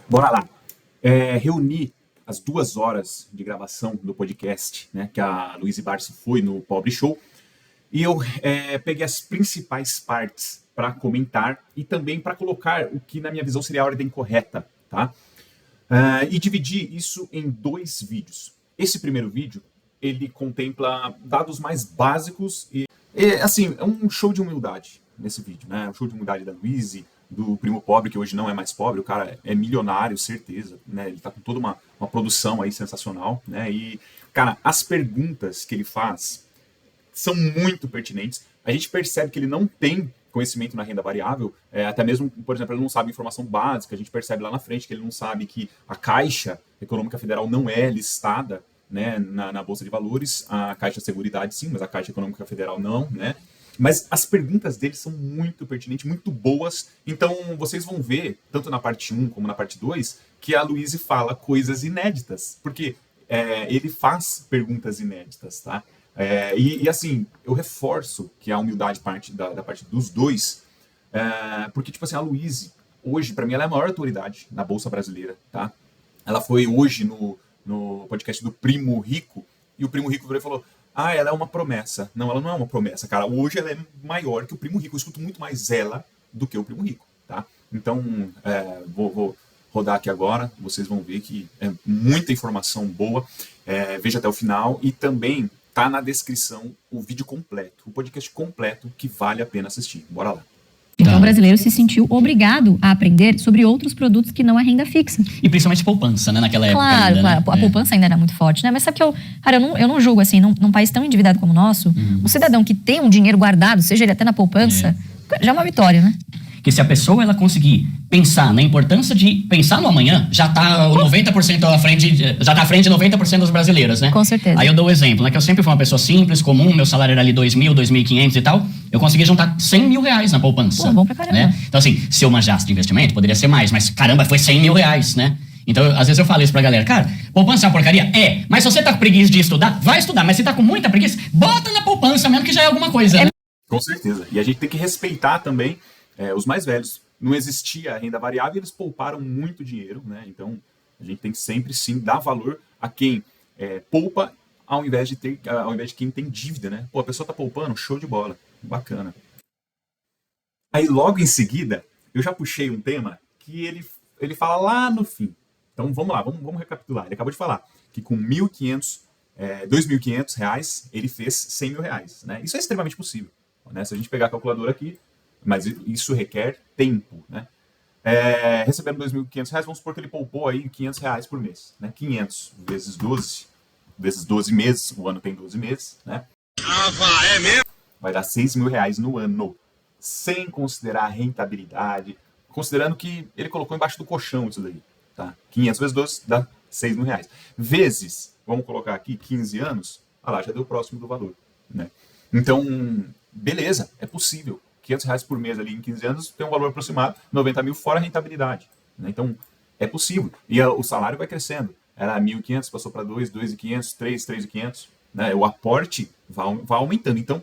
Bora lá. Reuni as 2 horas de gravação do podcast, né, que a Luiz Barsi foi no Pobre Show, e eu peguei as principais partes para comentar e também para colocar o que, na minha visão, seria a ordem correta, tá? E dividi isso em 2 vídeos. Esse primeiro vídeo, ele contempla dados mais básicos e assim, é um show de humildade nesse vídeo, né? Um show de humildade da Luiz, do primo pobre, que hoje não é mais pobre, o cara é milionário, certeza, né? Ele tá com toda uma produção aí sensacional, né? E, cara, as perguntas que ele faz são muito pertinentes. A gente percebe que ele não tem conhecimento na renda variável, até mesmo, por exemplo, ele não sabe informação básica, a gente percebe lá na frente que ele não sabe que a Caixa Econômica Federal não é listada, né, na Bolsa de Valores, a Caixa Seguridade sim, mas a Caixa Econômica Federal não, né? Mas as perguntas dele são muito pertinentes, muito boas, então vocês vão ver, tanto na parte 1 como na parte 2, que a Luiz fala coisas inéditas, porque ele faz perguntas inéditas, tá? E assim, eu reforço que a humildade da parte dos dois, porque, tipo assim, a Luiz, hoje, para mim, ela é a maior autoridade na Bolsa Brasileira, tá? Ela foi hoje no podcast do Primo Rico, e o Primo Rico falou: ela é uma promessa. Não, ela não é uma promessa, cara. Hoje ela é maior que o Primo Rico. Eu escuto muito mais ela do que o Primo Rico, tá? Então, vou rodar aqui agora. Vocês vão ver que é muita informação boa. Veja até o final. E também tá na descrição o vídeo completo, o podcast completo, que vale a pena assistir. Bora lá. Então o brasileiro se sentiu obrigado a aprender sobre outros produtos que não a renda fixa. E principalmente poupança, né, naquela época ainda, Claro, né? a poupança ainda era muito forte, né? Mas sabe que eu não julgo assim, num país tão endividado como o nosso, o cidadão que tem um dinheiro guardado, seja ele até na poupança, já é uma vitória, né? Que se a pessoa ela conseguir pensar na importância de pensar no amanhã, já tá 90% à frente, já tá à frente de 90% dos brasileiros, né? Com certeza. Aí eu dou o exemplo, né? Que eu sempre fui uma pessoa simples, comum, meu salário era ali 2.000, 2.500 e tal. Eu consegui juntar 100 mil reais na poupança. Pô, bom pra caramba. Né? Então assim, se eu manjasse de investimento, poderia ser mais, mas caramba, foi 100 mil reais, né? Então, às vezes eu falo isso pra galera, cara, poupança é uma porcaria? Mas se você tá com preguiça de estudar, vai estudar, mas se tá com muita preguiça, bota na poupança mesmo que já é alguma coisa, né? Com certeza. E a gente tem que respeitar também os mais velhos. Não existia a renda variável e eles pouparam muito dinheiro, né? Então, a gente tem que sempre, sim, dar valor a quem poupa ao invés de quem tem dívida, né? Pô, a pessoa tá poupando, show de bola, bacana. Aí, logo em seguida, eu já puxei um tema que ele fala lá no fim. Então, vamos lá, vamos recapitular. Ele acabou de falar que com 2.500 reais, ele fez 100 mil reais, né? Isso é extremamente possível, né? Se a gente pegar a calculadora aqui, mas isso requer tempo, né? Recebendo 2.500 reais, vamos supor que ele poupou aí 500 reais por mês, né? 500 vezes 12 meses, o ano tem 12 meses, né? É mesmo? Vai dar 6 mil reais no ano, sem considerar a rentabilidade, considerando que ele colocou embaixo do colchão isso daí, tá? 500 vezes 12 dá 6 mil reais. Vezes, vamos colocar aqui, 15 anos, já deu próximo do valor, né? Então, beleza, é possível. 500 reais por mês ali em 15 anos tem um valor aproximado, 90 mil fora a rentabilidade, né? Então, é possível. E o salário vai crescendo. Era 1.500, passou para 2.500, 3.500, né? O aporte vai aumentando. Então,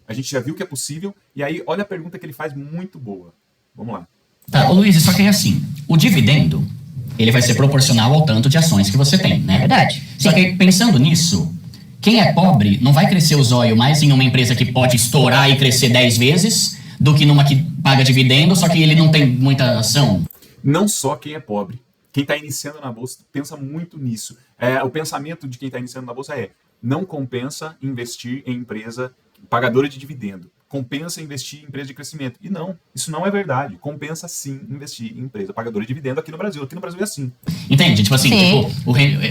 a gente já viu que é possível. E aí, olha a pergunta que ele faz, muito boa. Vamos lá. Tá, Luiz, só que é assim, o dividendo, ele vai ser proporcional ao tanto de ações que você tem, né? É verdade. Só que pensando nisso, quem é pobre não vai crescer o zóio mais em uma empresa que pode estourar e crescer 10 vezes do que numa que paga dividendo, só que ele não tem muita ação. Não só quem é pobre. Quem está iniciando na Bolsa pensa muito nisso. O pensamento de quem está iniciando na Bolsa não compensa investir em empresa pagadora de dividendo. Compensa investir em empresa de crescimento. E não, isso não é verdade. Compensa sim investir em empresa pagadora de dividendo aqui no Brasil. Aqui no Brasil é assim. Entende? Tipo assim,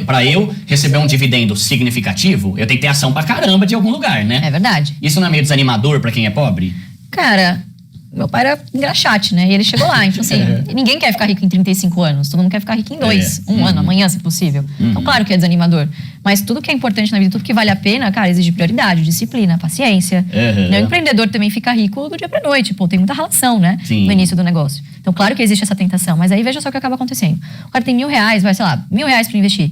pra eu receber um dividendo significativo, eu tenho que ter ação pra caramba de algum lugar, né? É verdade. Isso não é meio desanimador pra quem é pobre? Cara, meu pai era engraxate, né? E ele chegou lá, então assim, ninguém quer ficar rico em 35 anos, todo mundo quer ficar rico em 2, um ano, amanhã, se possível. Então, claro que é desanimador. Mas tudo que é importante na vida, tudo que vale a pena, cara, exige prioridade, disciplina, paciência. O empreendedor também fica rico do dia pra noite, pô, tem muita relação, né? Sim. No início do negócio. Então, claro que existe essa tentação, mas aí veja só o que acaba acontecendo. O cara tem R$1.000, vai, sei lá, R$1.000 pra investir.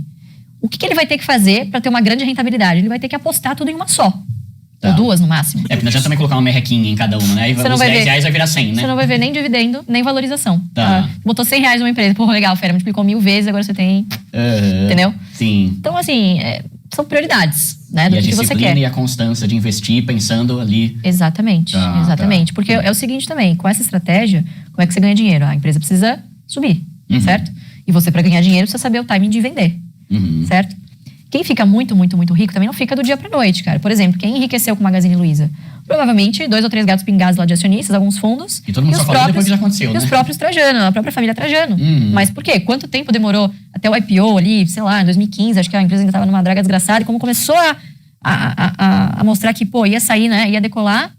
O que ele vai ter que fazer pra ter uma grande rentabilidade? Ele vai ter que apostar tudo em uma só. Ou 2 no máximo. Porque não adianta também colocar uma merrequinha em cada uma, né? E os R$10 vai virar 100, né? Você não vai ver nem dividendo, nem valorização. Tá. Botou R$100 numa empresa, pô, legal, fera, multiplicou 1000 vezes, agora você tem... Entendeu? Sim. Então, assim, são prioridades, né? Do e que você quer. A disciplina e a constância de investir pensando ali... Exatamente, exatamente. Porque é o seguinte também, com essa estratégia, como é que você ganha dinheiro? A empresa precisa subir, certo? E você, para ganhar dinheiro, precisa saber o timing de vender, certo? Quem fica muito rico também não fica do dia pra noite, cara. Por exemplo, quem enriqueceu com o Magazine Luiza? Provavelmente 2 ou 3 gatos pingados lá de acionistas, alguns fundos. E todo mundo só falou depois que já aconteceu, né? E os próprios Trajano, a própria família Trajano. Mas por quê? Quanto tempo demorou até o IPO ali, sei lá, em 2015, acho que a empresa ainda estava numa draga desgraçada, e como começou a mostrar que, pô, ia sair, né, ia decolar,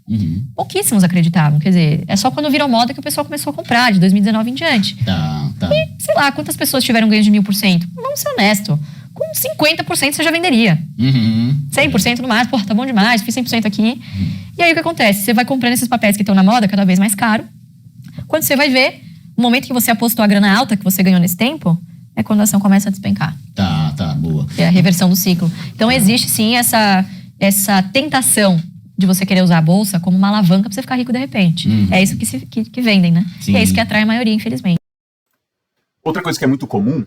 pouquíssimos acreditavam. Quer dizer, é só quando virou moda que o pessoal começou a comprar, de 2019 em diante. Tá. E, sei lá, quantas pessoas tiveram ganho de 1000%? Vamos ser honesto. Com 50% você já venderia. 100% no máximo, pô, tá bom demais, fiz 100% aqui. E aí o que acontece? Você vai comprando esses papéis que estão na moda, cada vez mais caro. Quando você vai ver, no momento que você apostou a grana alta que você ganhou nesse tempo, é quando a ação começa a despencar. Tá, boa. É a reversão do ciclo. Então existe sim essa tentação de você querer usar a bolsa como uma alavanca pra você ficar rico de repente. É isso que vendem, né? Sim. E é isso que atrai a maioria, infelizmente. Outra coisa que é muito comum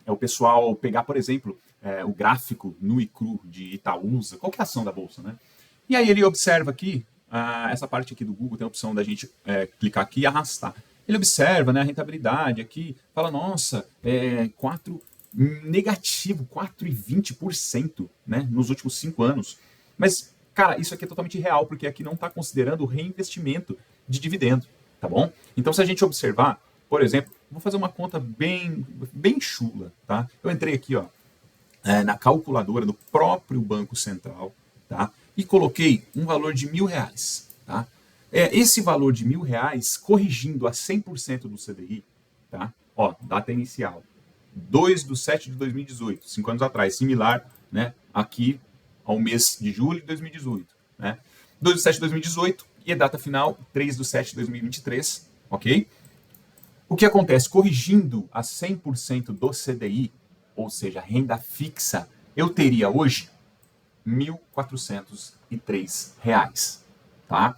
é o pessoal pegar, por exemplo, o gráfico nu e cru de Itaúsa, qual que é a ação da bolsa, né? E aí ele observa aqui, essa parte aqui do Google tem a opção da gente clicar aqui e arrastar. Ele observa, né, a rentabilidade aqui, fala, nossa, negativo, 4,20%, né, nos últimos 5 anos. Mas, cara, isso aqui é totalmente real, porque aqui não está considerando o reinvestimento de dividendo, tá bom? Então, se a gente observar, por exemplo, vou fazer uma conta bem chula, tá? Eu entrei aqui, ó, na calculadora do próprio Banco Central, tá? E coloquei um valor de R$1.000, tá? Esse valor de R$1.000, corrigindo a 100% do CDI, tá? Ó, data inicial, 2/7/2018, 5 anos atrás, similar, né? Aqui ao mês de julho de 2018, né? 2/7/2018 e a data final, 3/7/2023, ok? O que acontece? Corrigindo a 100% do CDI, ou seja, renda fixa, eu teria hoje R$1.403, tá?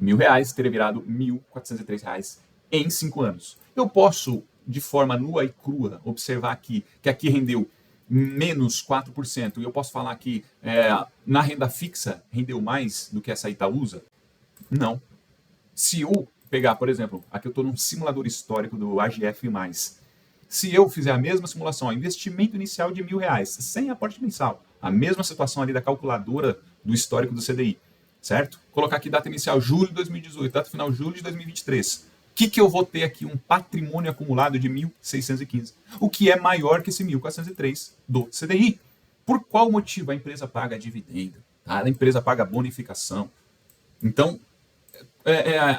R$1.000 teria virado R$1.403 em 5 anos. Eu posso, de forma nua e crua, observar aqui que aqui rendeu menos 4%, e eu posso falar que na renda fixa rendeu mais do que essa Itaúsa? Não. Se eu pegar, por exemplo, aqui eu estou num simulador histórico do AGF+. Se eu fizer a mesma simulação, investimento inicial de R$1.000, sem aporte mensal, a mesma situação ali da calculadora do histórico do CDI, certo? Colocar aqui data inicial, julho de 2018, data final, julho de 2023. O que eu vou ter aqui? Um patrimônio acumulado de 1.615, o que é maior que esse 1.403 do CDI. Por qual motivo a empresa paga dividendo? Tá? A empresa paga bonificação. Então,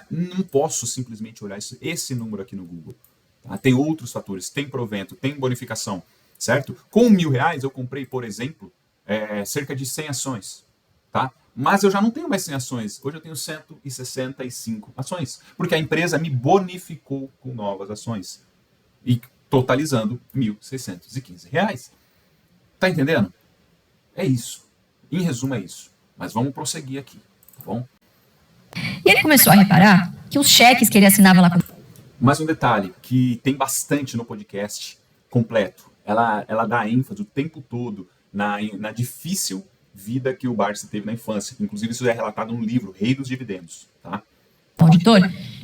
não posso simplesmente olhar esse número aqui no Google. Tá? Tem outros fatores, tem provento, tem bonificação, certo? Com R$1.000 eu comprei, por exemplo, cerca de 100 ações, tá? Mas eu já não tenho mais 100 ações, hoje eu tenho 165 ações, porque a empresa me bonificou com novas ações, e totalizando R$1.615. Tá entendendo? É isso. Em resumo é isso. Mas vamos prosseguir aqui, tá bom? E ele começou a reparar que os cheques que ele assinava lá... Mais um detalhe que tem bastante no podcast completo. Ela dá ênfase o tempo todo na difícil vida que o Barsi teve na infância. Inclusive, isso é relatado no livro Rei dos Dividendos. Tá? O auditor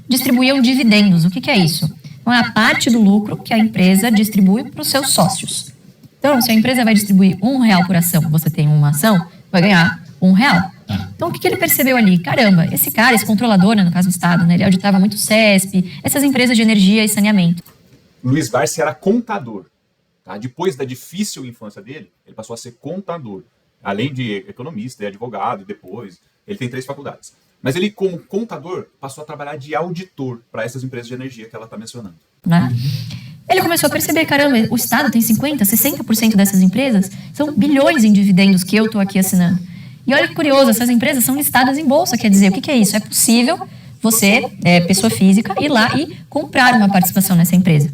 distribuíam dividendos. O que é isso? Então, é a parte do lucro que a empresa distribui para os seus sócios. Então, se a empresa vai distribuir R$1 por ação, você tem uma ação, vai ganhar R$1. Então, o que ele percebeu ali? Caramba, esse cara, esse controlador, né, no caso do Estado, né, ele auditava muito o CESP, essas empresas de energia e saneamento. Luiz Barsi era contador. Tá? Depois da difícil infância dele, ele passou a ser contador. Além de economista e advogado, depois, ele tem 3 faculdades. Mas ele, como contador, passou a trabalhar de auditor para essas empresas de energia que ela está mencionando. Né? Ele começou a perceber, caramba, o Estado tem 50%, 60% dessas empresas, são bilhões em dividendos que eu estou aqui assinando. E olha que curioso, essas empresas são listadas em bolsa, quer dizer, o que é isso? É possível você, pessoa física, ir lá e comprar uma participação nessa empresa.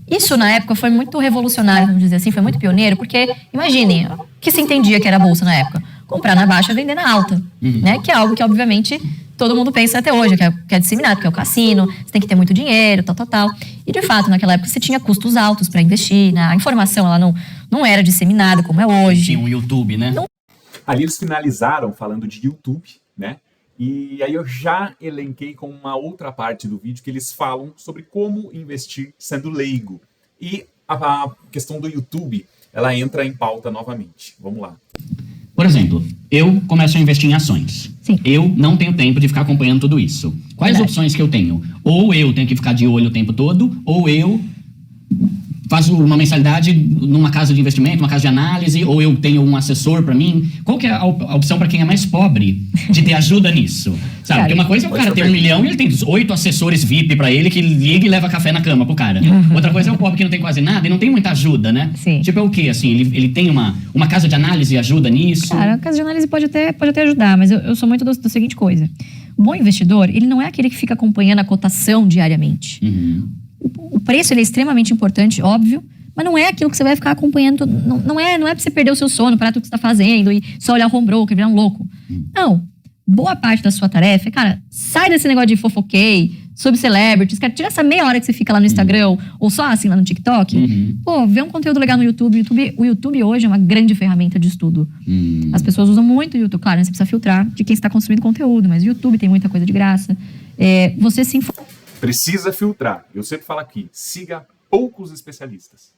Isso, na época, foi muito revolucionário, vamos dizer assim, foi muito pioneiro, porque, imagine, o que se entendia que era a bolsa na época? comprar na baixa, vender na alta, né? Que é algo que, obviamente, todo mundo pensa até hoje, que é disseminado, que é o cassino, você tem que ter muito dinheiro, tal. E, de fato, naquela época, você tinha custos altos para investir, né? A informação, ela não era disseminada como é hoje. Tinha um YouTube, né? Ali eles finalizaram falando de YouTube, né? E aí eu já elenquei com uma outra parte do vídeo que eles falam sobre como investir sendo leigo. E a questão do YouTube, ela entra em pauta novamente. Vamos lá. Por exemplo, eu começo a investir em ações. Sim. Eu não tenho tempo de ficar acompanhando tudo isso. Quais opções que eu tenho? Ou eu tenho que ficar de olho o tempo todo, ou eu faço uma mensalidade numa casa de investimento, uma casa de análise, ou eu tenho um assessor para mim. Qual que é a opção para quem é mais pobre de ter ajuda nisso? Sabe? Porque uma coisa é o cara ter 1 milhão e ele tem 8 assessores VIP para ele que liga e leva café na cama pro cara. Outra coisa é o pobre que não tem quase nada e não tem muita ajuda, né? Sim. Tipo, é o quê? Assim, ele tem uma casa de análise e ajuda nisso? Cara, a casa de análise pode até ajudar, mas eu sou muito da seguinte coisa. O bom investidor, ele não é aquele que fica acompanhando a cotação diariamente. O preço ele é extremamente importante, óbvio, mas não é aquilo que você vai ficar acompanhando. Não é pra você perder o seu sono, parar tudo que você tá fazendo e só olhar o home broker, virar um louco. Não. Boa parte da sua tarefa é, cara, sai desse negócio de fofoquei, sobre celebrities, cara, tira essa meia hora que você fica lá no Instagram ou só assim lá no TikTok. Pô, vê um conteúdo legal no YouTube. O YouTube hoje é uma grande ferramenta de estudo. As pessoas usam muito o YouTube. Claro, né, você precisa filtrar de quem está consumindo conteúdo, mas o YouTube tem muita coisa de graça. Você se informa. Precisa filtrar. Eu sempre falo aqui, siga poucos especialistas.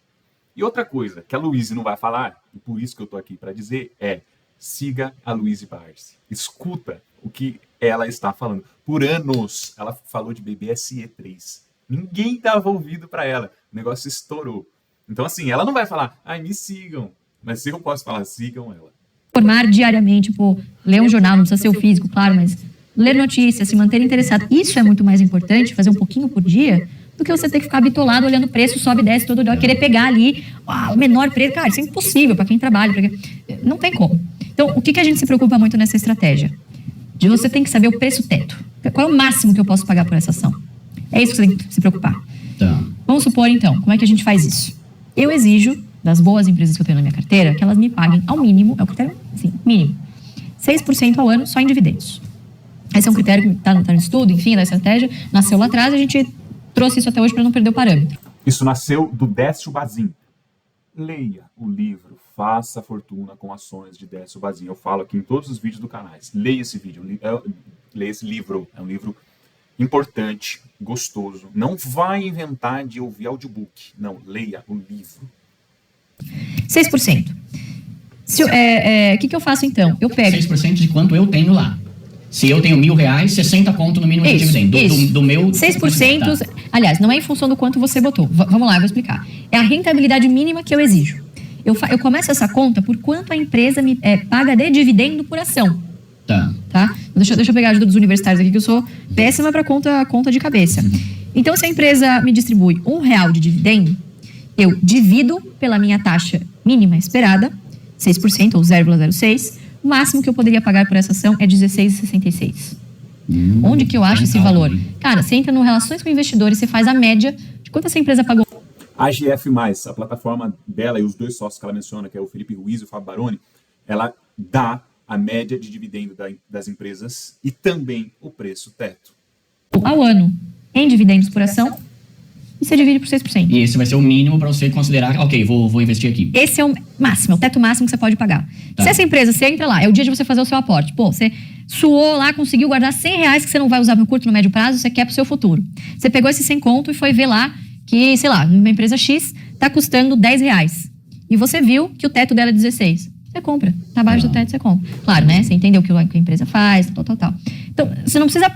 E outra coisa que a Luíse não vai falar, e por isso que eu tô aqui para dizer, é siga a Luíse Barsi. Escuta o que ela está falando. Por anos, ela falou de BBSE 3. Ninguém dava ouvido para ela. O negócio estourou. Então, assim, ela não vai falar, me sigam. Mas se eu posso falar, sigam ela. Formar diariamente, ler um jornal, não precisa ser o físico, claro, mas ler notícias, se manter interessado. Isso é muito mais importante, fazer um pouquinho por dia, do que você ter que ficar bitolado olhando o preço, sobe e desce todo dia, querer pegar ali o menor preço. Cara, isso é impossível para quem trabalha. Não tem como. Então, o que a gente se preocupa muito nessa estratégia? De você tem que saber o preço teto. Qual é o máximo que eu posso pagar por essa ação? É isso que você tem que se preocupar. Tá. Vamos supor, então, como é que a gente faz isso? Eu exijo das boas empresas que eu tenho na minha carteira que elas me paguem ao mínimo, é o critério, sim, mínimo, 6% ao ano só em dividendos. Esse é um critério que está no estudo, enfim, da estratégia. Nasceu lá atrás, a gente trouxe isso até hoje para não perder o parâmetro. Isso nasceu do Décio Bazin. Leia o livro Faça Fortuna com Ações de Décio Bazin. Eu falo aqui em todos os vídeos do canal. Leia esse vídeo, leia esse livro. É um livro importante, gostoso. Não vai inventar de ouvir audiobook. Não, leia o livro. 6%. O que eu faço então? Eu pego 6% de quanto eu tenho lá. Se eu tenho R$1.000, 60 conto no mínimo de dividendo. Do meu... 6%, tá. Aliás, não é em função do quanto você botou. Vamos lá, eu vou explicar. É a rentabilidade mínima que eu exijo. Eu começo essa conta por quanto a empresa me paga de dividendo por ação. Tá? Deixa eu pegar a ajuda dos universitários aqui, que eu sou péssima para conta de cabeça. Então, se a empresa me distribui R$1 de dividendo, eu divido pela minha taxa mínima esperada, 6% ou 0,06%, o máximo que eu poderia pagar por essa ação é R$16,66. Onde que eu acho esse valor? Cara, você entra no Relações com Investidores, você faz a média de quanto essa empresa pagou. A GF+, a plataforma dela e os dois sócios que ela menciona, que é o Felipe Ruiz e o Fábio Baroni, ela dá a média de dividendo das empresas e também o preço teto. Ao ano, em dividendos por ação, e você divide por 6%. E esse vai ser o mínimo para você considerar, ok, vou investir aqui. Esse é o máximo, é o teto máximo que você pode pagar. Tá. Se essa empresa, você entra lá, é o dia de você fazer o seu aporte. Você suou lá, conseguiu guardar R$100 que você não vai usar no curto, no médio prazo, você quer pro seu futuro. Você pegou esse 100 conto e foi ver lá que, sei lá, uma empresa X tá custando R$10. E você viu que o teto dela é 16. Você compra. Tá abaixo do teto, você compra. Claro, né? Você entendeu o que a empresa faz, tal. Então, você não precisa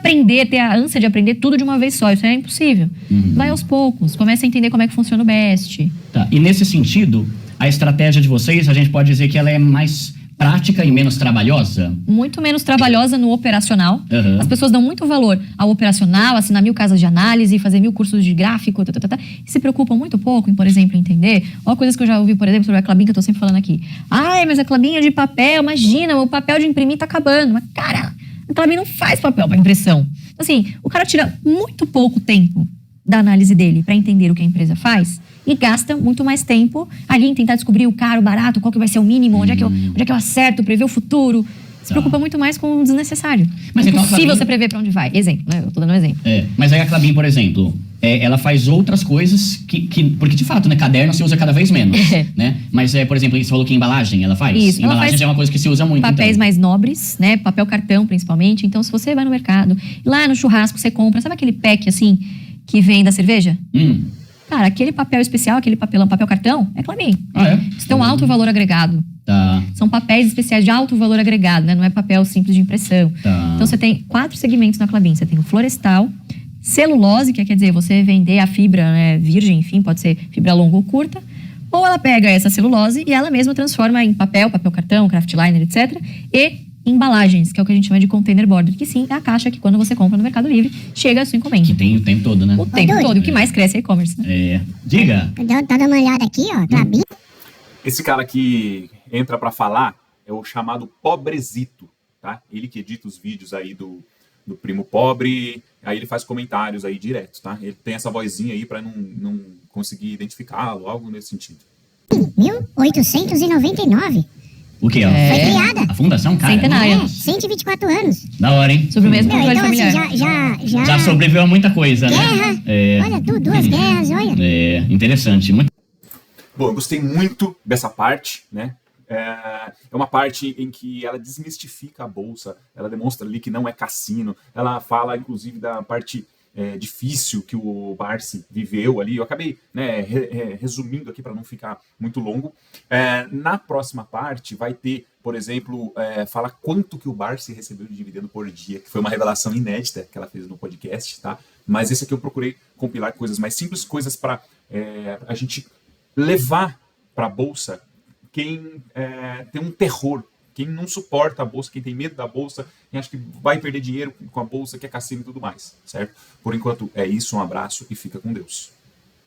ter a ânsia de aprender tudo de uma vez só. Isso é impossível. Vai aos poucos. Comece a entender como é que funciona o BEST. Tá. E nesse sentido, a estratégia de vocês, a gente pode dizer que ela é mais prática e menos trabalhosa? Muito menos trabalhosa no operacional. As pessoas dão muito valor ao operacional, assinar 1000 casas de análise, fazer 1000 cursos de gráfico, e se preocupam muito pouco em, por exemplo, entender. Olha coisas que eu já ouvi, por exemplo, sobre a Klabin, que eu tô sempre falando aqui. Mas a Klabin é de papel, imagina, o papel de imprimir tá acabando. Mas, cara, a Klabin não faz papel para impressão. Então, assim, o cara tira muito pouco tempo da análise dele para entender o que a empresa faz e gasta muito mais tempo ali em tentar descobrir o caro, o barato, qual que vai ser o mínimo, onde é que eu acerto, prever o futuro. Se preocupa muito mais com o desnecessário. Mas é impossível você prever para onde vai. Exemplo, né? Eu tô dando um exemplo. Mas aí a Klabin, por exemplo, ela faz outras coisas porque de fato, né, caderno se usa cada vez menos, né? Mas, por exemplo, você falou que embalagem ela faz? Isso, embalagem ela faz já é uma coisa que se usa muito. Papéis então. mais nobres, né? Papel cartão, principalmente. Então, se você vai no mercado, lá no churrasco você compra, sabe aquele pack, assim, que vem da cerveja? Cara, aquele papel especial, aquele papel cartão, é Klabin. Isso tem um alto valor agregado. Tá. São papéis especiais de alto valor agregado, né? Não é papel simples de impressão. Tá. Então, você tem 4 segmentos na Klabin. Você tem o florestal, celulose, que quer dizer, você vender a fibra, né, virgem, enfim, pode ser fibra longa ou curta. Ou ela pega essa celulose e ela mesma transforma em papel cartão, craftliner, etc. E embalagens, que é o que a gente chama de container board, que sim, é a caixa que quando você compra no Mercado Livre, chega a sua encomenda. Que tem o tempo todo, né? O tempo todo. O que mais cresce é e-commerce, né? Diga. Tá dando uma olhada aqui, ó, Klabin. Esse cara que entra para falar é o chamado Pobrezito, tá? Ele que edita os vídeos aí do Primo Pobre, aí ele faz comentários aí direto, tá? Ele tem essa vozinha aí para não conseguir identificá-lo, algo nesse sentido. 1899. O quê? Foi criada. A fundação, cara? Centenária. 124 anos. Da hora, hein? Sobre o mesmo Meu, controle então, familiar. assim, já... Já sobreviveu a muita coisa, Guerra. né? Olha, duas guerras, olha. Interessante. Muito. Bom, eu gostei muito dessa parte, né? É uma parte em que ela desmistifica a bolsa, ela demonstra ali que não é cassino, ela fala, inclusive, da parte difícil que o Barsi viveu ali. Eu acabei, né, resumindo aqui para não ficar muito longo. Na próxima parte vai ter, por exemplo, fala quanto que o Barsi recebeu de dividendo por dia, que foi uma revelação inédita que ela fez no podcast, tá? Mas esse aqui eu procurei compilar coisas mais simples, coisas para a gente levar para a bolsa quem tem um terror, quem não suporta a bolsa, quem tem medo da bolsa, quem acha que vai perder dinheiro com a bolsa, que é cassino e tudo mais, certo? Por enquanto é isso, um abraço e fica com Deus.